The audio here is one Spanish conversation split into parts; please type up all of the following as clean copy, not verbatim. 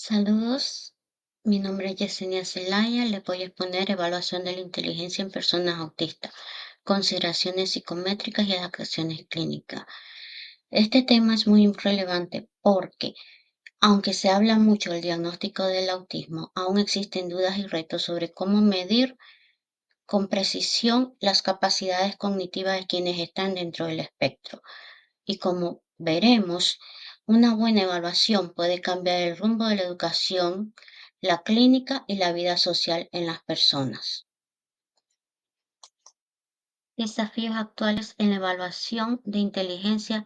Saludos, mi nombre es Yesenia Zelaya. Le voy a exponer evaluación de la inteligencia en personas autistas, consideraciones psicométricas y adaptaciones clínicas. Este tema es muy relevante porque, aunque se habla mucho del diagnóstico del autismo, aún existen dudas y retos sobre cómo medir con precisión las capacidades cognitivas de quienes están dentro del espectro. Y como veremos, una buena evaluación puede cambiar el rumbo de la educación, la clínica y la vida social en las personas. Desafíos actuales en la evaluación de inteligencia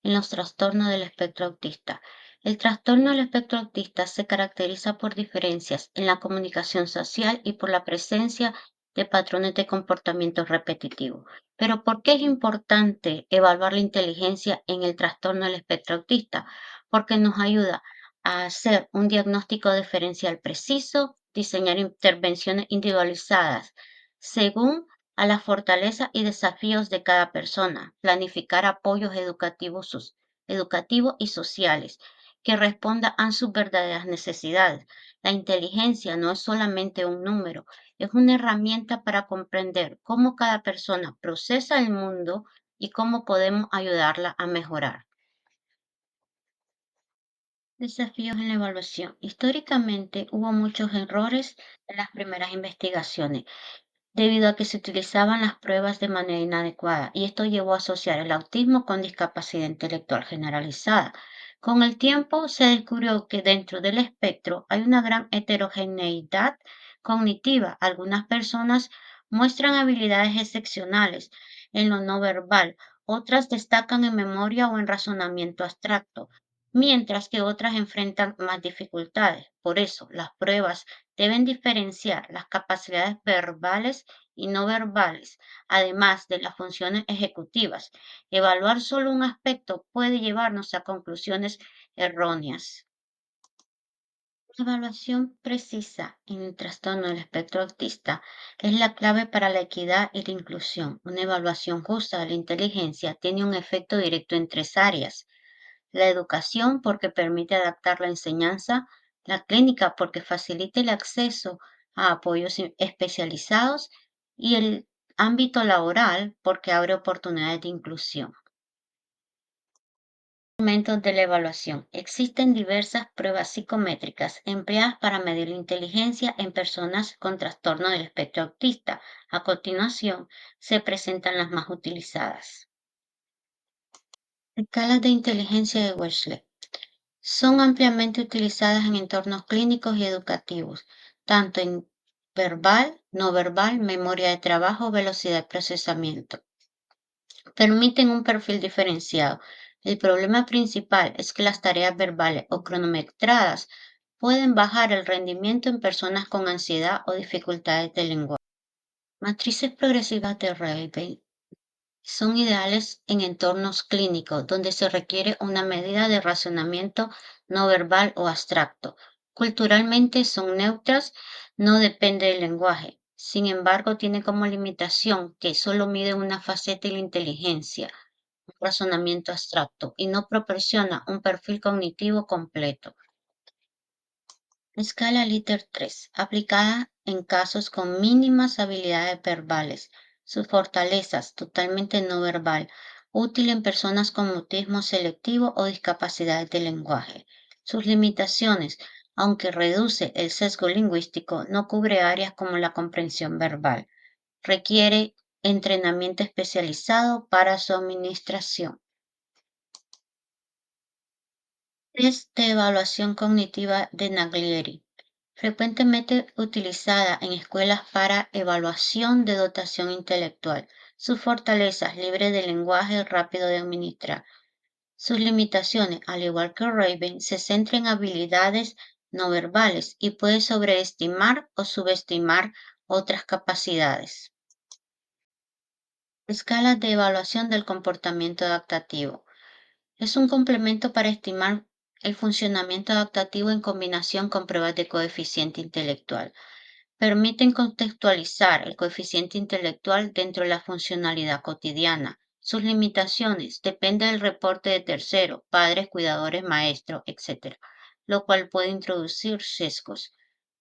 en los trastornos del espectro autista. El trastorno del espectro autista se caracteriza por diferencias en la comunicación social y por la presencia de patrones de comportamiento repetitivo. Pero ¿por qué es importante evaluar la inteligencia en el trastorno del espectro autista? Porque nos ayuda a hacer un diagnóstico diferencial preciso, diseñar intervenciones individualizadas según a las fortalezas y desafíos de cada persona, planificar apoyos educativos y sociales que respondan a sus verdaderas necesidades. La inteligencia no es solamente un número, es una herramienta para comprender cómo cada persona procesa el mundo y cómo podemos ayudarla a mejorar. Desafíos en la evaluación. Históricamente hubo muchos errores en las primeras investigaciones debido a que se utilizaban las pruebas de manera inadecuada, y esto llevó a asociar el autismo con discapacidad intelectual generalizada. Con el tiempo se descubrió que dentro del espectro hay una gran heterogeneidad cognitiva. Algunas personas muestran habilidades excepcionales en lo no verbal, otras destacan en memoria o en razonamiento abstracto, mientras que otras enfrentan más dificultades. Por eso, las pruebas deben diferenciar las capacidades verbales y no verbales, además de las funciones ejecutivas. Evaluar solo un aspecto puede llevarnos a conclusiones erróneas. Una evaluación precisa en el trastorno del espectro autista es la clave para la equidad y la inclusión. Una evaluación justa de la inteligencia tiene un efecto directo en tres áreas: la educación, porque permite adaptar la enseñanza; la clínica, porque facilita el acceso a apoyos especializados; y el ámbito laboral, porque abre oportunidades de inclusión. Elementos de la evaluación. Existen diversas pruebas psicométricas empleadas para medir la inteligencia en personas con trastorno del espectro autista. A continuación, se presentan las más utilizadas. Escalas de inteligencia de Wechsler. Son ampliamente utilizadas en entornos clínicos y educativos, tanto en verbal, no verbal, memoria de trabajo, velocidad de procesamiento. Permiten un perfil diferenciado. El problema principal es que las tareas verbales o cronometradas pueden bajar el rendimiento en personas con ansiedad o dificultades de lenguaje. Matrices progresivas de Railway son ideales en entornos clínicos donde se requiere una medida de razonamiento no verbal o abstracto. Culturalmente son neutras, no depende del lenguaje. Sin embargo, tiene como limitación que solo mide una faceta de la inteligencia, un razonamiento abstracto, y no proporciona un perfil cognitivo completo. Escala Likert 3, aplicada en casos con mínimas habilidades verbales. Sus fortalezas: totalmente no verbal, útil en personas con autismo selectivo o discapacidades de lenguaje. Sus limitaciones: aunque reduce el sesgo lingüístico, no cubre áreas como la comprensión verbal. Requiere entrenamiento especializado para su administración. Test de evaluación cognitiva de Naglieri. Frecuentemente utilizada en escuelas para evaluación de dotación intelectual. Sus fortalezas: libre de lenguaje, rápido de administrar. Sus limitaciones: al igual que Raven, se centra en habilidades no verbales y puede sobreestimar o subestimar otras capacidades. Escalas de evaluación del comportamiento adaptativo. Es un complemento para estimar el funcionamiento adaptativo en combinación con pruebas de coeficiente intelectual. Permiten contextualizar el coeficiente intelectual dentro de la funcionalidad cotidiana. Sus limitaciones: depende del reporte de terceros, padres, cuidadores, maestros, etc. lo cual puede introducir sesgos.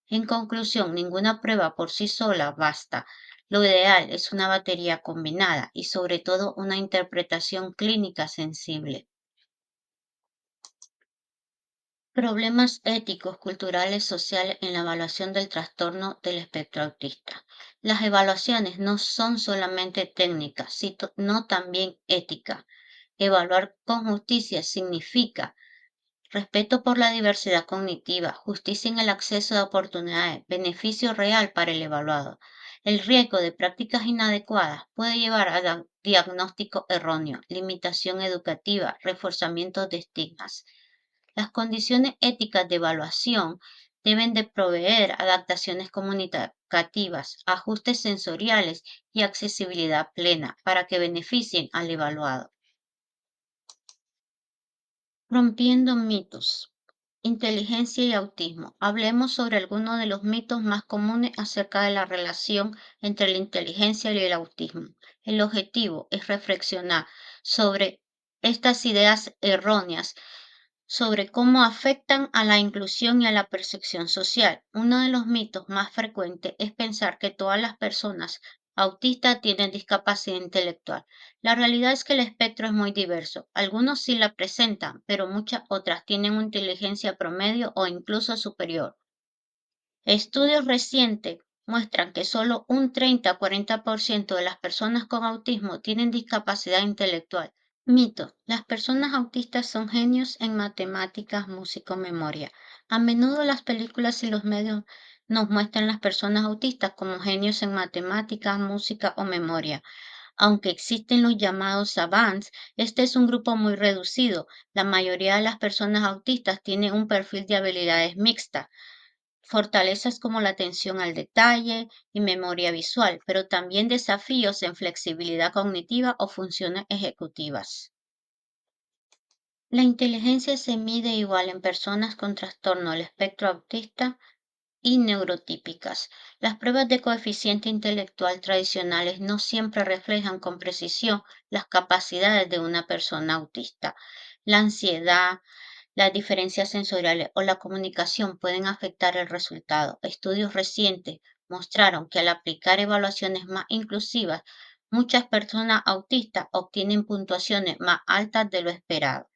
En conclusión, ninguna prueba por sí sola basta. Lo ideal es una batería combinada y sobre todo una interpretación clínica sensible. Problemas éticos, culturales, sociales en la evaluación del trastorno del espectro autista. Las evaluaciones no son solamente técnicas, sino también éticas. Evaluar con justicia significa respeto por la diversidad cognitiva, justicia en el acceso a oportunidades, beneficio real para el evaluado. El riesgo de prácticas inadecuadas puede llevar a diagnóstico erróneo, limitación educativa, reforzamiento de estigmas. Las condiciones éticas de evaluación deben de proveer adaptaciones comunicativas, ajustes sensoriales y accesibilidad plena para que beneficien al evaluado. Rompiendo mitos. Inteligencia y autismo. Hablemos sobre algunos de los mitos más comunes acerca de la relación entre la inteligencia y el autismo. El objetivo es reflexionar sobre estas ideas erróneas sobre cómo afectan a la inclusión y a la percepción social. Uno de los mitos más frecuentes es pensar que todas las personas autistas tienen discapacidad intelectual. La realidad es que el espectro es muy diverso. Algunos sí la presentan, pero muchas otras tienen una inteligencia promedio o incluso superior. Estudios recientes muestran que solo un 30 a 40% de las personas con autismo tienen discapacidad intelectual. Mito. Las personas autistas son genios en matemáticas, música o memoria. A menudo las películas y los medios nos muestran las personas autistas como genios en matemáticas, música o memoria. Aunque existen los llamados savants, este es un grupo muy reducido. La mayoría de las personas autistas tienen un perfil de habilidades mixtas, fortalezas como la atención al detalle y memoria visual, pero también desafíos en flexibilidad cognitiva o funciones ejecutivas. La inteligencia se mide igual en personas con trastorno del espectro autista y neurotípicas. Las pruebas de coeficiente intelectual tradicionales no siempre reflejan con precisión las capacidades de una persona autista. La ansiedad, las diferencias sensoriales o la comunicación pueden afectar el resultado. Estudios recientes mostraron que al aplicar evaluaciones más inclusivas, muchas personas autistas obtienen puntuaciones más altas de lo esperado.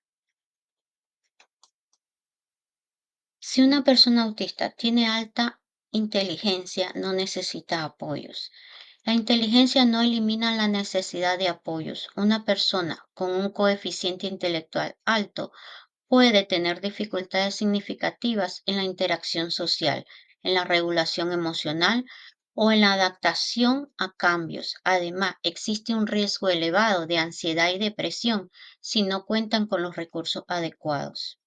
Si una persona autista tiene alta inteligencia, no necesita apoyos. La inteligencia no elimina la necesidad de apoyos. Una persona con un coeficiente intelectual alto puede tener dificultades significativas en la interacción social, en la regulación emocional o en la adaptación a cambios. Además, existe un riesgo elevado de ansiedad y depresión si no cuentan con los recursos adecuados.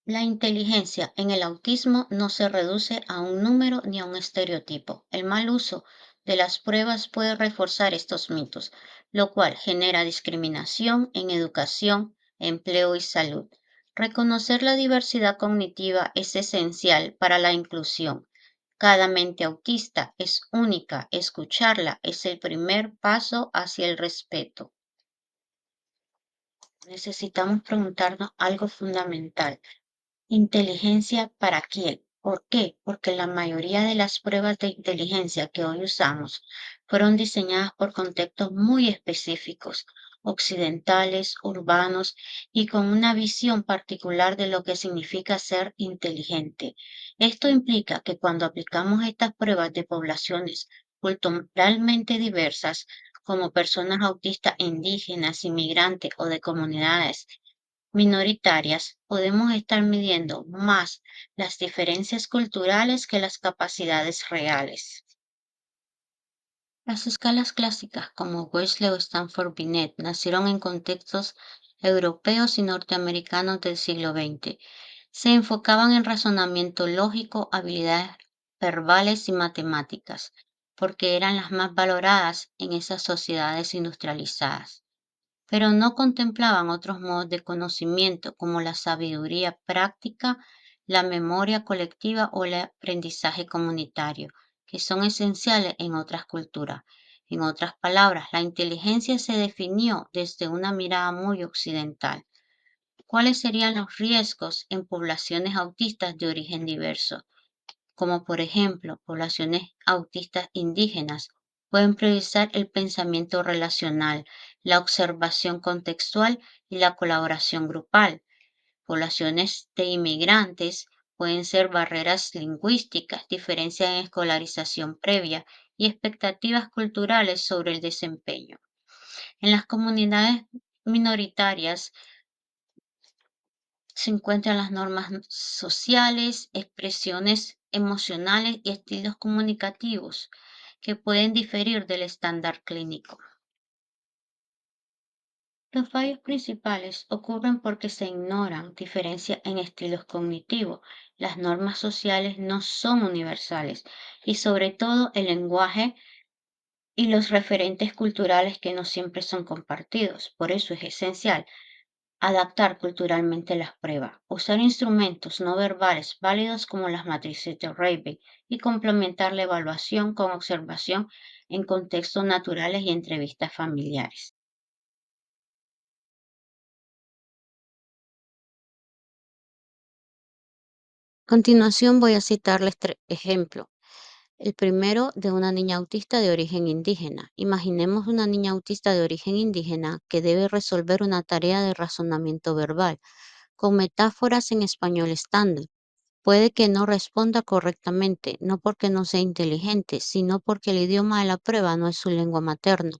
La inteligencia en el autismo no se reduce a un número ni a un estereotipo. El mal uso de las pruebas puede reforzar estos mitos, lo cual genera discriminación en educación, empleo y salud. Reconocer la diversidad cognitiva es esencial para la inclusión. Cada mente autista es única. Escucharla es el primer paso hacia el respeto. Necesitamos preguntarnos algo fundamental. ¿Inteligencia para quién? ¿Por qué? Porque la mayoría de las pruebas de inteligencia que hoy usamos fueron diseñadas por contextos muy específicos, occidentales, urbanos y con una visión particular de lo que significa ser inteligente. Esto implica que cuando aplicamos estas pruebas de poblaciones culturalmente diversas, como personas autistas indígenas, inmigrantes o de comunidades minoritarias, podemos estar midiendo más las diferencias culturales que las capacidades reales. Las escalas clásicas como Wechsler o Stanford-Binet nacieron en contextos europeos y norteamericanos del siglo XX. Se enfocaban en razonamiento lógico, habilidades verbales y matemáticas, porque eran las más valoradas en esas sociedades industrializadas, pero no contemplaban otros modos de conocimiento como la sabiduría práctica, la memoria colectiva o el aprendizaje comunitario, que son esenciales en otras culturas. En otras palabras, la inteligencia se definió desde una mirada muy occidental. ¿Cuáles serían los riesgos en poblaciones autistas de origen diverso? Como por ejemplo, poblaciones autistas indígenas pueden priorizar el pensamiento relacional, la observación contextual y la colaboración grupal. Poblaciones de inmigrantes pueden ser barreras lingüísticas, diferencias en escolarización previa y expectativas culturales sobre el desempeño. En las comunidades minoritarias se encuentran las normas sociales, expresiones emocionales y estilos comunicativos que pueden diferir del estándar clínico. Los fallos principales ocurren porque se ignoran diferencias en estilos cognitivos. Las normas sociales no son universales y sobre todo el lenguaje y los referentes culturales que no siempre son compartidos. Por eso es esencial adaptar culturalmente las pruebas, usar instrumentos no verbales válidos como las matrices de Raven y complementar la evaluación con observación en contextos naturales y entrevistas familiares. A continuación voy a citarles tres ejemplos. El primero de una niña autista de origen indígena. Imaginemos una niña autista de origen indígena que debe resolver una tarea de razonamiento verbal con metáforas en español estándar. Puede que no responda correctamente, no porque no sea inteligente, sino porque el idioma de la prueba no es su lengua materna.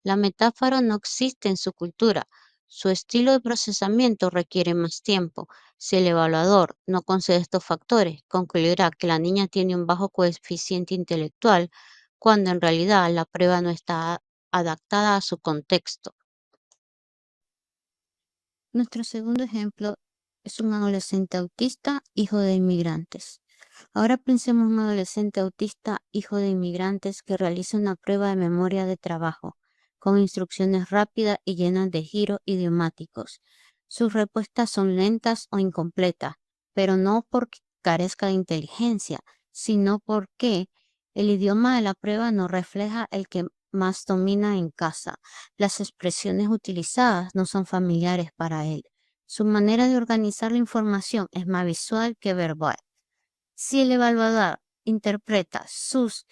La metáfora no existe en su cultura. Su estilo de procesamiento requiere más tiempo. Si el evaluador no concede estos factores, concluirá que la niña tiene un bajo coeficiente intelectual, cuando en realidad la prueba no está adaptada a su contexto. Nuestro segundo ejemplo es un adolescente autista, hijo de inmigrantes. Ahora pensemos en un adolescente autista, hijo de inmigrantes, que realiza una prueba de memoria de trabajo, con instrucciones rápidas y llenas de giros idiomáticos. Sus respuestas son lentas o incompletas, pero no porque carezca de inteligencia, sino porque el idioma de la prueba no refleja el que más domina en casa. Las expresiones utilizadas no son familiares para él. Su manera de organizar la información es más visual que verbal. Si el evaluador interpreta sus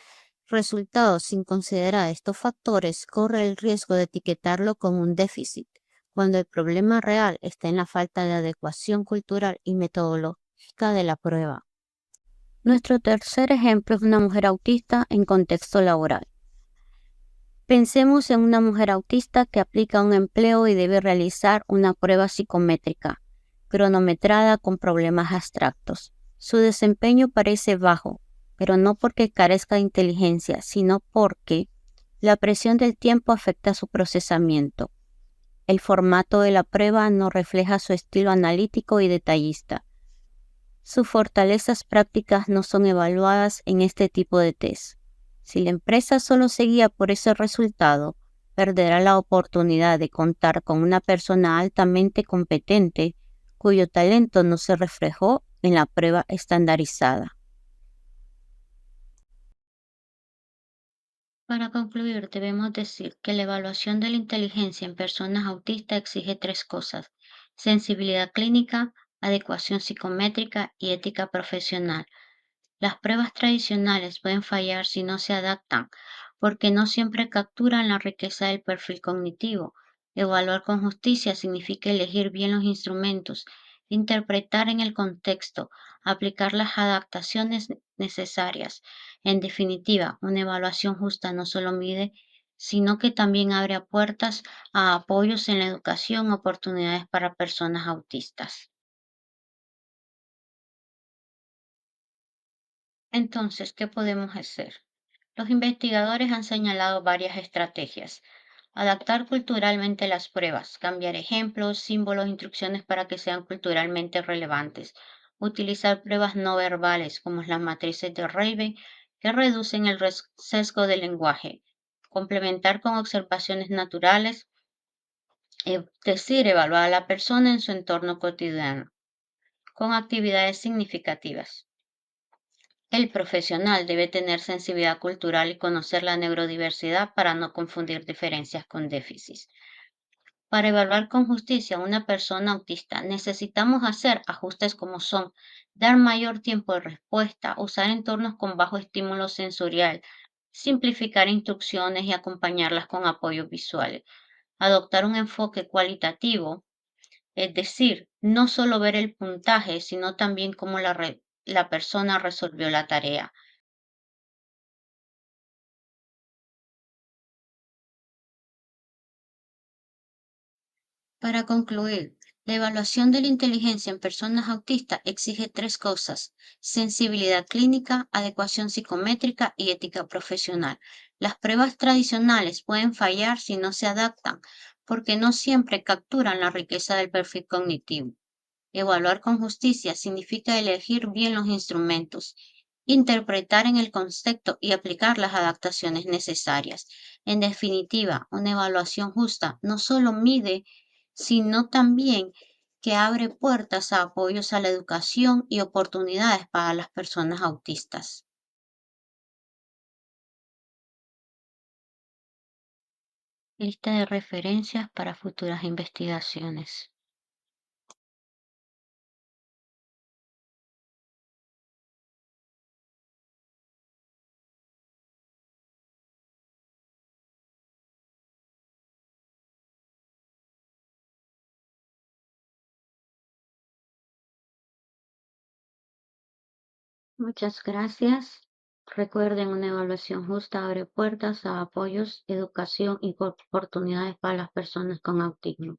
resultados sin considerar estos factores, corre el riesgo de etiquetarlo como un déficit, cuando el problema real está en la falta de adecuación cultural y metodológica de la prueba. Nuestro tercer ejemplo es una mujer autista en contexto laboral. Pensemos en una mujer autista que aplica un empleo y debe realizar una prueba psicométrica, cronometrada con problemas abstractos. Su desempeño parece bajo, pero no porque carezca de inteligencia, sino porque la presión del tiempo afecta su procesamiento. El formato de la prueba no refleja su estilo analítico y detallista. Sus fortalezas prácticas no son evaluadas en este tipo de test. Si la empresa solo se guía por ese resultado, perderá la oportunidad de contar con una persona altamente competente cuyo talento no se reflejó en la prueba estandarizada. Para concluir, debemos decir que la evaluación de la inteligencia en personas autistas exige tres cosas: sensibilidad clínica, adecuación psicométrica y ética profesional. Las pruebas tradicionales pueden fallar si no se adaptan, porque no siempre capturan la riqueza del perfil cognitivo. Evaluar con justicia significa elegir bien los instrumentos, interpretar en el contexto, aplicar las adaptaciones necesarias. En definitiva, una evaluación justa no solo mide, sino que también abre puertas a apoyos en la educación, oportunidades para personas autistas. Entonces, ¿qué podemos hacer? Los investigadores han señalado varias estrategias: adaptar culturalmente las pruebas, cambiar ejemplos, símbolos, instrucciones para que sean culturalmente relevantes, utilizar pruebas no verbales como las matrices de Raven que reducen el sesgo del lenguaje, complementar con observaciones naturales, es decir, evaluar a la persona en su entorno cotidiano, con actividades significativas. El profesional debe tener sensibilidad cultural y conocer la neurodiversidad para no confundir diferencias con déficits. Para evaluar con justicia a una persona autista, necesitamos hacer ajustes como son dar mayor tiempo de respuesta, usar entornos con bajo estímulo sensorial, simplificar instrucciones y acompañarlas con apoyos visuales, adoptar un enfoque cualitativo, es decir, no solo ver el puntaje, sino también cómo la persona resolvió la tarea. Para concluir, la evaluación de la inteligencia en personas autistas exige tres cosas: sensibilidad clínica, adecuación psicométrica y ética profesional. Las pruebas tradicionales pueden fallar si no se adaptan, porque no siempre capturan la riqueza del perfil cognitivo. Evaluar con justicia significa elegir bien los instrumentos, interpretar en el contexto y aplicar las adaptaciones necesarias. En definitiva, una evaluación justa no solo mide, sino también que abre puertas a apoyos a la educación y oportunidades para las personas autistas. Lista de referencias para futuras investigaciones. Muchas gracias. Recuerden, una evaluación justa abre puertas a apoyos, educación y oportunidades para las personas con autismo.